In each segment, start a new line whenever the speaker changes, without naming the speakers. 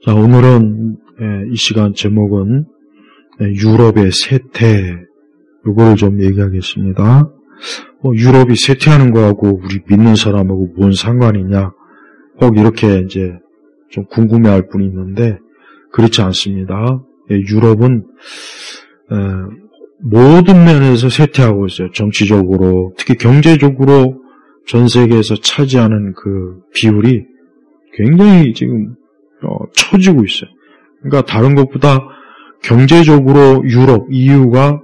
자, 오늘은 이 시간 제목은 유럽의 쇠퇴, 이거를 좀 얘기하겠습니다. 유럽이 쇠퇴하는 거하고 우리 믿는 사람하고 뭔 상관이냐, 혹 이렇게 이제 좀 궁금해할 분이 있는데 그렇지 않습니다. 유럽은 모든 면에서 쇠퇴하고 있어요. 정치적으로, 특히 경제적으로 전 세계에서 차지하는 그 비율이 굉장히 지금 처지고 있어요. 그러니까 다른 것보다 경제적으로 유럽, EU가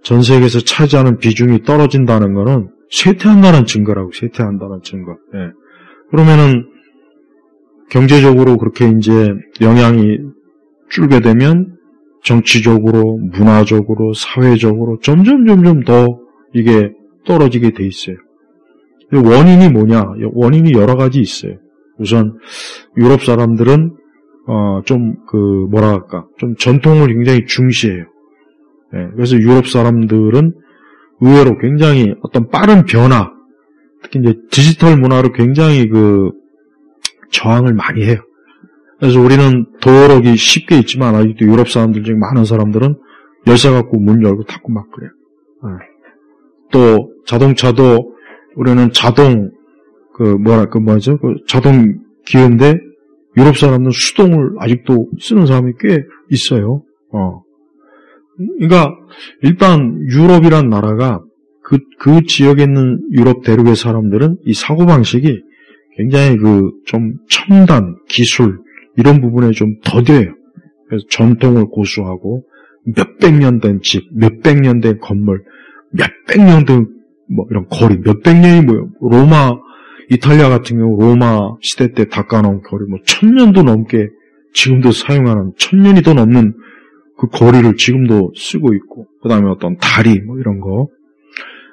전 세계에서 차지하는 비중이 떨어진다는 것은 쇠퇴한다는 증거라고, 쇠퇴한다는 증거. 예. 그러면은 경제적으로 그렇게 이제 영향이 줄게 되면 정치적으로, 문화적으로, 사회적으로 점점 더 이게 떨어지게 돼 있어요. 원인이 뭐냐? 원인이 여러 가지 있어요. 우선 유럽 사람들은 좀 좀 전통을 굉장히 중시해요. 예, 그래서 유럽 사람들은 의외로 굉장히 어떤 빠른 변화, 특히 이제 디지털 문화로 굉장히 저항을 많이 해요. 그래서 우리는 도어록이 쉽게 있지만 아직도 유럽 사람들 중에 많은 사람들은 열쇠 갖고 문 열고 닫고 막 그래요. 예. 또 자동차도 우리는 자동 자동 기어인데 유럽 사람들은 수동을 아직도 쓰는 사람이 꽤 있어요. 그러니까 일단 유럽이란 나라가 그 지역에 있는 유럽 대륙의 사람들은 이 사고방식이 굉장히 좀 첨단 기술 이런 부분에 좀 더뎌요. 그래서 전통을 고수하고 몇백 년 된 집, 몇백 년 된 건물, 몇백 년 된 이런 거리, 몇백 년이 로마, 이탈리아 같은 경우 로마 시대 때 닦아놓은 거리 1000년도 넘게 지금도 사용하는 1000년이 더 넘는 그 거리를 지금도 쓰고 있고, 그 다음에 어떤 다리 이런 거.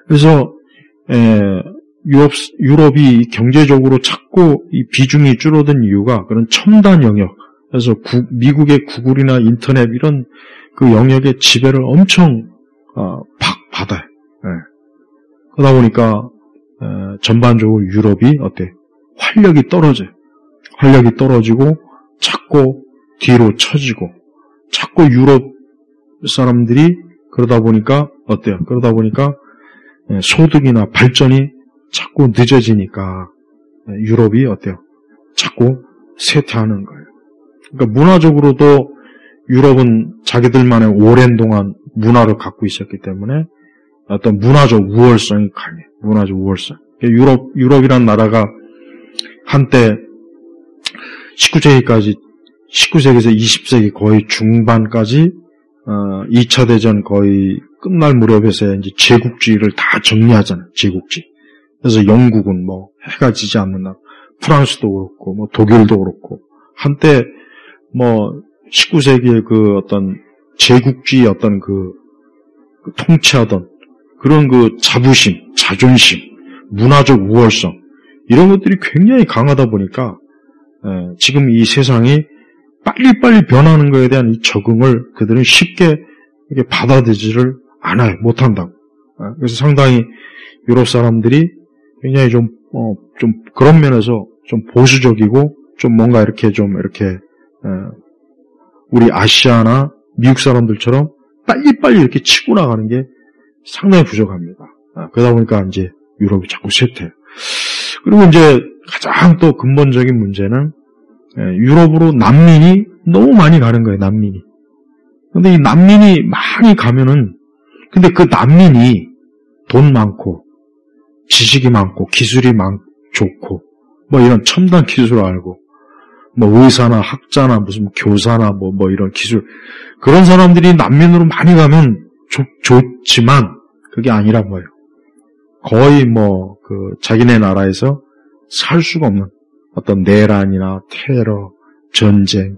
그래서 유럽이 경제적으로 자꾸 이 비중이 줄어든 이유가 그런 첨단 영역, 그래서 미국의 구글이나 인터넷 이런 그 영역의 지배를 엄청 받아요. 그러다 보니까 전반적으로 유럽이 활력이 떨어져요. 활력이 떨어지고 자꾸 뒤로 처지고 자꾸 유럽 사람들이 그러다 보니까 소득이나 발전이 자꾸 늦어지니까 유럽이 자꾸 쇠퇴하는 거예요. 그러니까 문화적으로도 유럽은 자기들만의 오랜 동안 문화를 갖고 있었기 때문에 어떤 문화적 우월성이 강해요. 문화적 우월성. 유럽이란 나라가 한때 19세기에서 20세기 거의 중반까지 2차 대전 거의 끝날 무렵에서 이제 제국주의를 다 정리하잖아요. 제국주의. 그래서 영국은 해가 지지 않는 나라, 프랑스도 그렇고 독일도 그렇고 한때 19세기의 어떤 제국주의 어떤 통치하던 그런 자부심, 자존심, 문화적 우월성 이런 것들이 굉장히 강하다 보니까 지금 이 세상이 빨리빨리 변하는 것에 대한 이 적응을 그들은 쉽게 이렇게 받아들이지를 않아요. 못한다고. 그래서 상당히 유럽 사람들이 굉장히 좀 그런 면에서 좀 보수적이고 좀 뭔가 이렇게 우리 아시아나 미국 사람들처럼 빨리빨리 이렇게 치고 나가는 게 상당히 부족합니다. 그러다 보니까 이제 유럽이 자꾸 쇠퇴해요. 그리고 이제 가장 또 근본적인 문제는 유럽으로 난민이 너무 많이 가는 거예요, 난민이. 근데 이 난민이 많이 가면은, 근데 그 난민이 돈 많고, 지식이 많고, 기술이 좋고, 이런 첨단 기술을 알고, 의사나 학자나 무슨 교사나 이런 기술, 그런 사람들이 난민으로 많이 가면 좋지만, 그게 아니란 거예요. 거의 자기네 나라에서 살 수가 없는 어떤 내란이나 테러, 전쟁,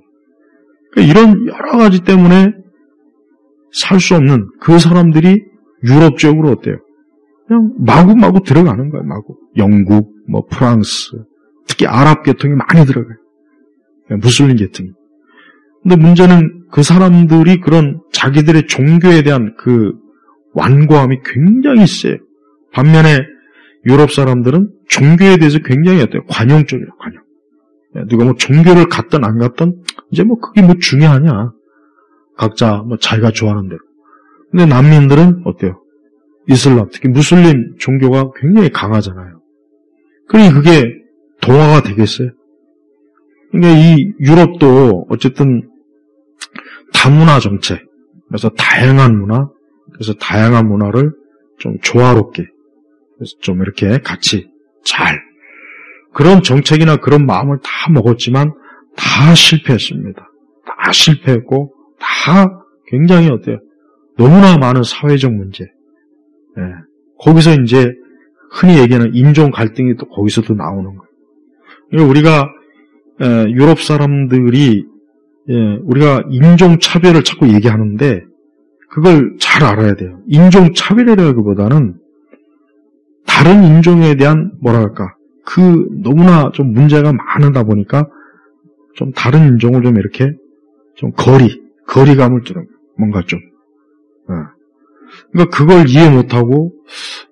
이런 여러 가지 때문에 살 수 없는 그 사람들이 유럽 지역으로 어때요? 그냥 마구 들어가는 거예요, 마구. 영국, 프랑스, 특히 아랍 계통이 많이 들어가요. 무슬림 계통이. 근데 문제는 그 사람들이 그런 자기들의 종교에 대한 그 완고함이 굉장히 세요. 반면에 유럽 사람들은 종교에 대해서 굉장히 관용적이에요, 관용. 누가 뭐 종교를 갖든 안 갖든 이제 뭐 그게 뭐 중요하냐. 각자 뭐 자기가 좋아하는 대로. 근데 난민들은 어때요? 이슬람, 특히 무슬림 종교가 굉장히 강하잖아요. 그러니 그게 동화가 되겠어요? 그러니까 이 유럽도 어쨌든 다문화 정책, 그래서 다양한 문화, 그래서 다양한 문화를 좀 조화롭게, 그래서 좀 이렇게 같이 잘, 그런 정책이나 그런 마음을 다 먹었지만 다 실패했습니다. 다 실패했고, 다 굉장히 어때요? 너무나 많은 사회적 문제. 예. 거기서 이제 흔히 얘기하는 인종 갈등이 또 거기서도 나오는 거예요. 그러니까 우리가 유럽 사람들이 우리가 인종 차별을 자꾸 얘기하는데 그걸 잘 알아야 돼요. 인종 차별이라기보다는 다른 인종에 대한 뭐랄까 그 너무나 좀 문제가 많다 보니까 좀 다른 인종을 좀 이렇게 좀 거리감을 두는 뭔가 좀. 그러니까 그걸 이해 못하고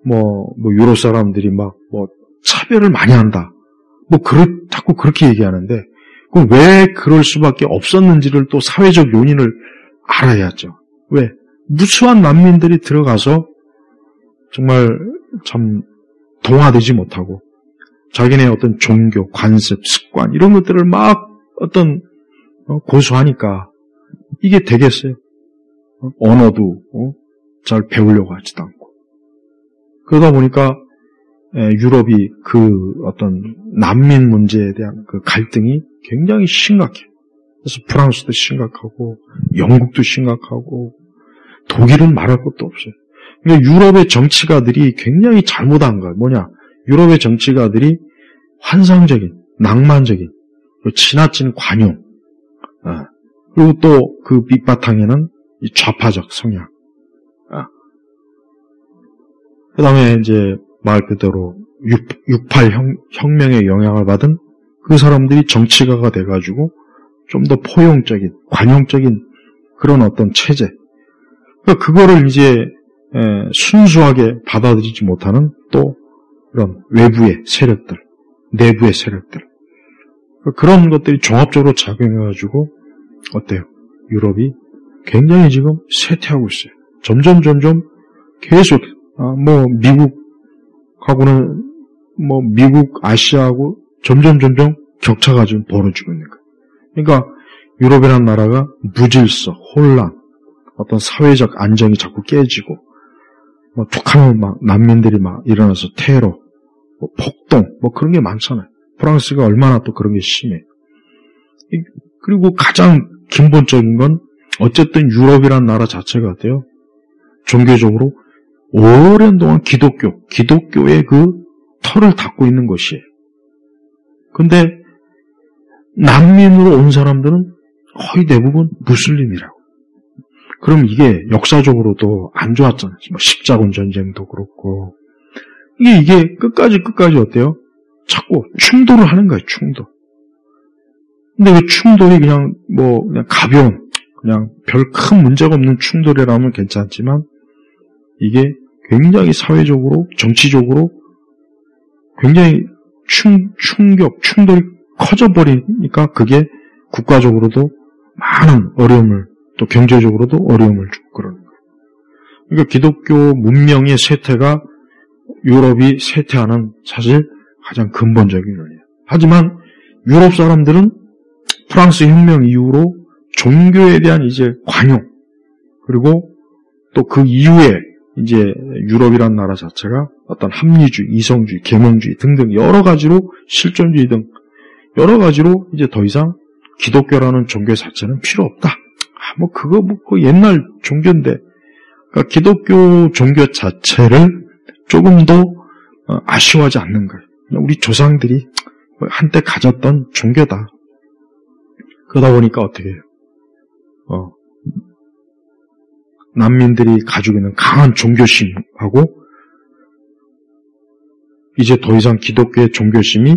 뭐 유럽 사람들이 막 뭐 차별을 많이 한다. 자꾸 그렇게 얘기하는데 그 왜 그럴 수밖에 없었는지를 또 사회적 요인을 알아야죠. 왜? 무수한 난민들이 들어가서 정말 참 동화되지 못하고 자기네 어떤 종교, 관습, 습관 이런 것들을 막 어떤 고수하니까 이게 되겠어요. 언어도 잘 배우려고 하지도 않고. 그러다 보니까 유럽이 그 어떤 난민 문제에 대한 그 갈등이 굉장히 심각해요. 그래서 프랑스도 심각하고 영국도 심각하고 독일은 말할 것도 없어요. 그러니까 유럽의 정치가들이 굉장히 잘못한 거예요. 뭐냐? 유럽의 정치가들이 환상적인, 낭만적인, 지나친 관용, 그리고 또 그 밑바탕에는 이 좌파적 성향. 그 다음에 이제 말 그대로 68 혁명의 영향을 받은 그 사람들이 정치가가 돼가지고 좀 더 포용적인, 관용적인 그런 어떤 체제. 그러니까 그거를 이제 순수하게 받아들이지 못하는 또 그런 외부의 세력들, 내부의 세력들. 그런 것들이 종합적으로 작용해가지고 어때요? 유럽이 굉장히 지금 쇠퇴하고 있어요. 점점 계속 미국하고는 미국, 아시아하고 점점 격차가 지금 벌어지고 있는 거예요. 그러니까 유럽이라는 나라가 무질서, 혼란, 어떤 사회적 안정이 자꾸 깨지고 툭하면 막 난민들이 막 일어나서 테러, 폭동 그런 게 많잖아요. 프랑스가 얼마나 또 그런 게 심해. 그리고 가장 근본적인 건 어쨌든 유럽이라는 나라 자체가 어때요? 종교적으로 오랜 동안 기독교의 그 털을 닦고 있는 것이에요. 근데 난민으로 온 사람들은 거의 대부분 무슬림이라고. 그럼 이게 역사적으로도 안 좋았잖아요. 십자군 전쟁도 그렇고. 이게 끝까지 어때요? 자꾸 충돌을 하는 거예요, 충돌. 근데 그 충돌이 그냥 가벼운, 그냥 별 큰 문제가 없는 충돌이라면 괜찮지만, 이게 굉장히 사회적으로, 정치적으로 굉장히 충돌이 커져버리니까 그게 국가적으로도 많은 어려움을, 또 경제적으로도 어려움을 주고 그러는 거예요. 그러니까 기독교 문명의 쇠퇴가 유럽이 쇠퇴하는 사실 가장 근본적인 원인이에요. 하지만 유럽 사람들은 프랑스 혁명 이후로 종교에 대한 이제 관용, 그리고 또 그 이후에 이제 유럽이라는 나라 자체가 어떤 합리주의, 이성주의, 계몽주의 등등 여러 가지로 실존주의 등 여러 가지로 이제 더 이상 기독교라는 종교 자체는 필요 없다. 그거 옛날 종교인데, 그러니까 기독교 종교 자체를 조금 더 아쉬워하지 않는 거예요. 우리 조상들이 한때 가졌던 종교다. 그러다 보니까 어떻게 해요? 난민들이 가지고 있는 강한 종교심하고 이제 더 이상 기독교의 종교심이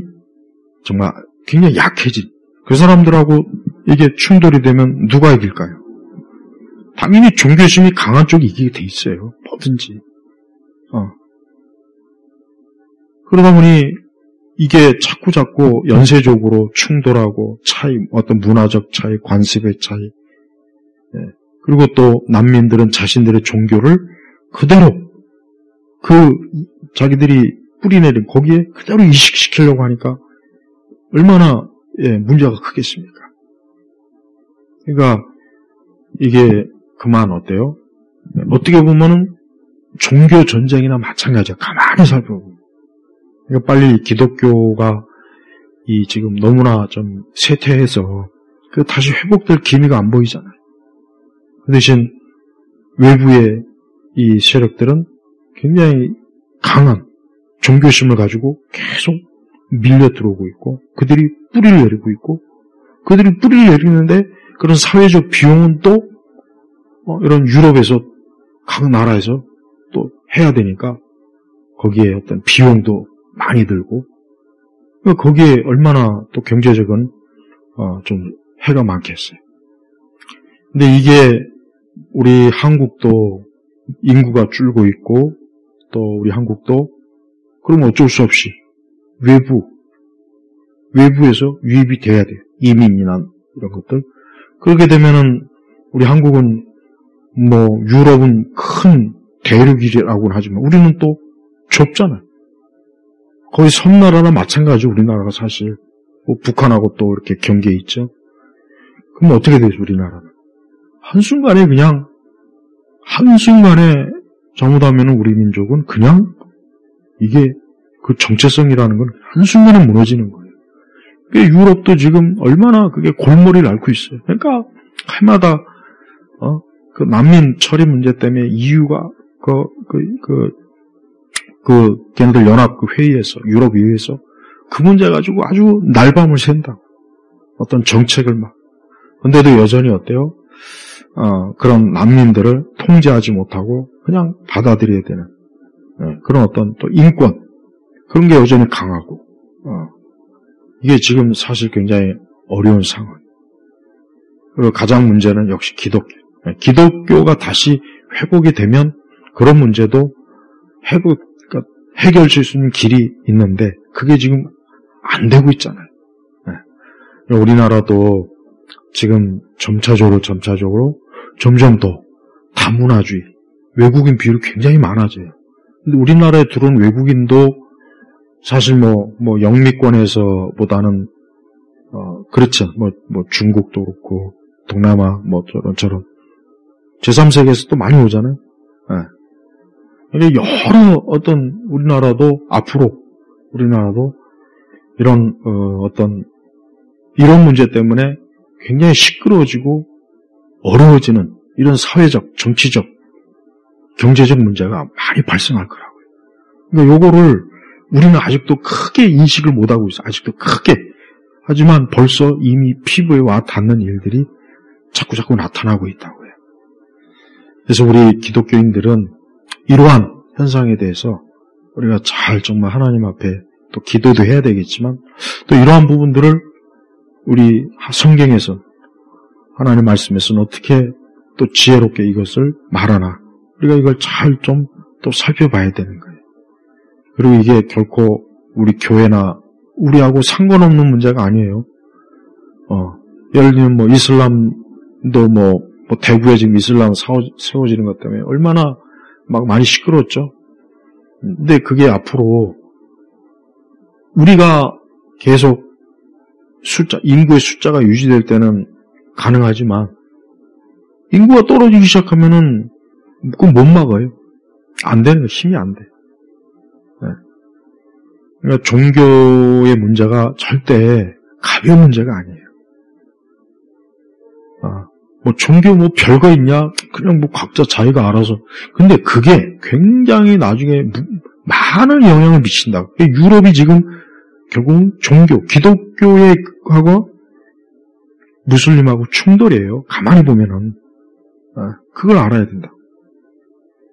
정말 굉장히 약해진 그 사람들하고 이게 충돌이 되면 누가 이길까요? 당연히 종교심이 강한 쪽이 이기게 돼 있어요. 뭐든지. 그러다 보니 이게 자꾸 연쇄적으로 충돌하고 차이, 어떤 문화적 차이, 관습의 차이, 그리고 또 난민들은 자신들의 종교를 그대로 자기들이 뿌리내린 거기에 그대로 이식시키려고 하니까 얼마나 문제가 크겠습니까? 그러니까 이게 그만 어때요? 어떻게 보면은 종교 전쟁이나 마찬가지야. 가만히 살펴보면. 그러니까 빨리 기독교가 지금 너무나 좀 쇠퇴해서 다시 회복될 기미가 안 보이잖아요. 그 대신 외부의 이 세력들은 굉장히 강한 종교심을 가지고 계속 밀려 들어오고 있고 그들이 뿌리를 내리고 있고 그들이 뿌리를 내리는데 그런 사회적 비용은 또 이런 유럽에서 각 나라에서 또 해야 되니까 거기에 어떤 비용도 많이 들고 거기에 얼마나 또 경제적인 좀 해가 많겠어요. 근데 이게 우리 한국도 인구가 줄고 있고 또 우리 한국도 그럼 어쩔 수 없이 외부에서 유입이 돼야 돼요. 이민이나 이런 것들. 그렇게 되면은 우리 한국은 뭐 유럽은 큰 대륙이라고는 하지만 우리는 또 좁잖아요. 거의 섬나라나 마찬가지 우리나라가 사실 뭐 북한하고 또 이렇게 경계에 있죠. 그럼 어떻게 되죠 우리나라는? 한순간에 잘못하면 우리 민족은 그냥 이게 그 정체성이라는 건 한순간에 무너지는 거예요. 유럽도 지금 얼마나 그게 골머리를 앓고 있어요. 그러니까 해마다 그 난민 처리 문제 때문에 EU가 걔네들 연합 회의에서 유럽 의회에서 그 문제 가지고 아주 날밤을 샌다. 어떤 정책을 막. 근데도 여전히 어때요? 그런 난민들을 통제하지 못하고 그냥 받아들여야 되는 그런 어떤 또 인권 그런 게 여전히 강하고 이게 지금 사실 굉장히 어려운 상황. 그리고 가장 문제는 역시 기독교가 다시 회복이 되면 그런 문제도 해결될 수 있는 길이 있는데 그게 지금 안 되고 있잖아요. 우리나라도 지금 점차적으로 점점 더 다문화주의, 외국인 비율이 굉장히 많아져요. 근데 우리나라에 들어온 외국인도 사실 영미권에서 보다는 그렇죠. 중국도 그렇고 동남아 저런 제3세계에서 또 많이 오잖아요. 여러 어떤 우리나라도 이런 이런 문제 때문에 굉장히 시끄러워지고 어려워지는 이런 사회적, 정치적, 경제적 문제가 많이 발생할 거라고요. 그러니까 요거를 우리는 아직도 크게 인식을 못하고 있어요. 아직도 크게. 하지만 벌써 이미 피부에 와 닿는 일들이 자꾸 나타나고 있다고요. 그래서 우리 기독교인들은 이러한 현상에 대해서 우리가 잘 정말 하나님 앞에 또 기도도 해야 되겠지만 또 이러한 부분들을 우리 성경에서 하나님 말씀에서는 어떻게 또 지혜롭게 이것을 말하나 우리가 이걸 잘 좀 또 살펴봐야 되는 거예요. 그리고 이게 결코 우리 교회나 우리하고 상관없는 문제가 아니에요. 예를 들면 이슬람도 대구에 지금 이슬람 세워지는 것 때문에 얼마나 막 많이 시끄러웠죠. 근데 그게 앞으로 우리가 계속 인구의 숫자가 유지될 때는 가능하지만 인구가 떨어지기 시작하면은 그건 못 막아요. 안 되는 거 힘이 안 돼. 그러니까 종교의 문제가 절대 가벼운 문제가 아니에요. 종교 별거 있냐? 그냥 각자 자기가 알아서. 근데 그게 굉장히 나중에 많은 영향을 미친다. 유럽이 지금 결국은 기독교하고 무슬림하고 충돌이에요. 가만히 보면은. 그걸 알아야 된다.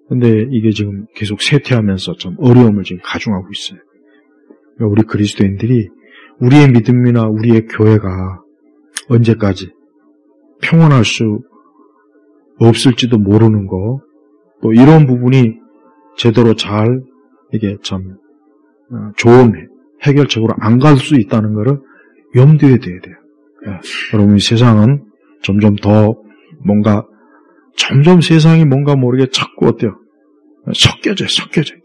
근데 이게 지금 계속 쇠퇴하면서 좀 어려움을 지금 가중하고 있어요. 우리 그리스도인들이 우리의 믿음이나 우리의 교회가 언제까지 평온할 수 없을지도 모르는 거, 또 이런 부분이 제대로 잘 이게 참 좋은 해결책으로 안 갈 수 있다는 것을 염두에 둬야 돼요. 여러분, 이 세상은 점점 세상이 뭔가 모르게 자꾸 어때요? 섞여져요.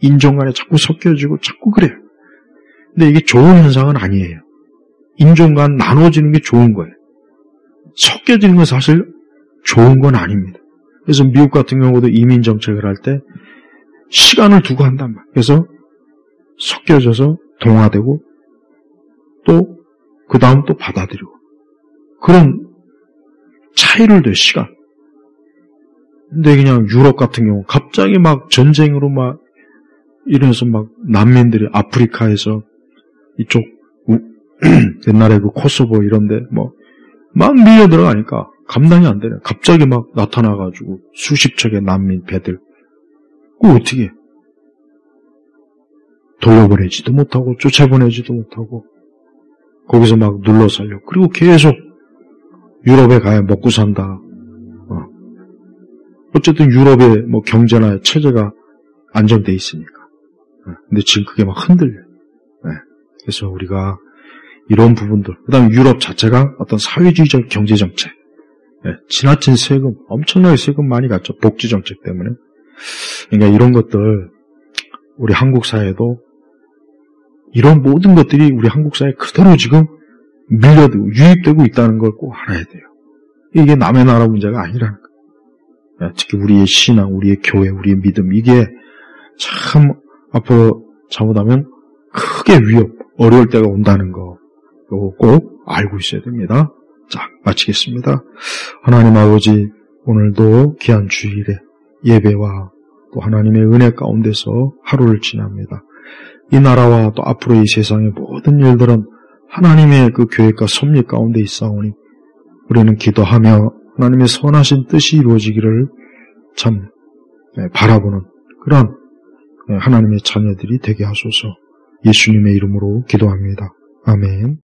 인종 간에 자꾸 섞여지고 자꾸 그래요. 근데 이게 좋은 현상은 아니에요. 인종 간 나눠지는 게 좋은 거예요. 섞여지는 건 사실 좋은 건 아닙니다. 그래서 미국 같은 경우도 이민 정책을 할 때 시간을 두고 한단 말이에요. 그래서 섞여져서 동화되고 또 그 다음 또 받아들이고 그런 차이를 둬요. 시간. 근데 그냥 유럽 같은 경우 갑자기 막 전쟁으로 막 이러면서 막 난민들이 아프리카에서 이쪽 옛날에 그 코소보 이런데 막 밀려 들어가니까 감당이 안 되네. 갑자기 막 나타나가지고 수십 척의 난민 배들. 그거 어떻게 해? 돌려보내지도 못하고 쫓아보내지도 못하고 거기서 막 눌러 살려. 그리고 계속 유럽에 가야 먹고 산다. 어쨌든 유럽의 경제나 체제가 안정돼 있으니까. 근데 지금 그게 막 흔들려요. 그래서 우리가 이런 부분들, 그 다음에 유럽 자체가 어떤 사회주의적 경제정책, 지나친 세금, 엄청나게 세금 많이 갔죠. 복지정책 때문에. 그러니까 이런 것들, 우리 한국 사회도 이런 모든 것들이 우리 한국 사회에 그대로 지금 밀려들고 유입되고 있다는 걸 꼭 알아야 돼요. 이게 남의 나라 문제가 아니라는 거예요. 특히 우리의 신앙, 우리의 교회, 우리의 믿음, 이게 참 앞으로 잘못하면 크게 어려울 때가 온다는 거 꼭 알고 있어야 됩니다. 자, 마치겠습니다. 하나님 아버지, 오늘도 귀한 주일에 예배와 또 하나님의 은혜 가운데서 하루를 지납니다. 이 나라와 또 앞으로 이 세상의 모든 일들은 하나님의 그 계획과 섭리 가운데 있사오니 우리는 기도하며 하나님의 선하신 뜻이 이루어지기를 참 바라보는 그런 하나님의 자녀들이 되게 하소서. 예수님의 이름으로 기도합니다. 아멘.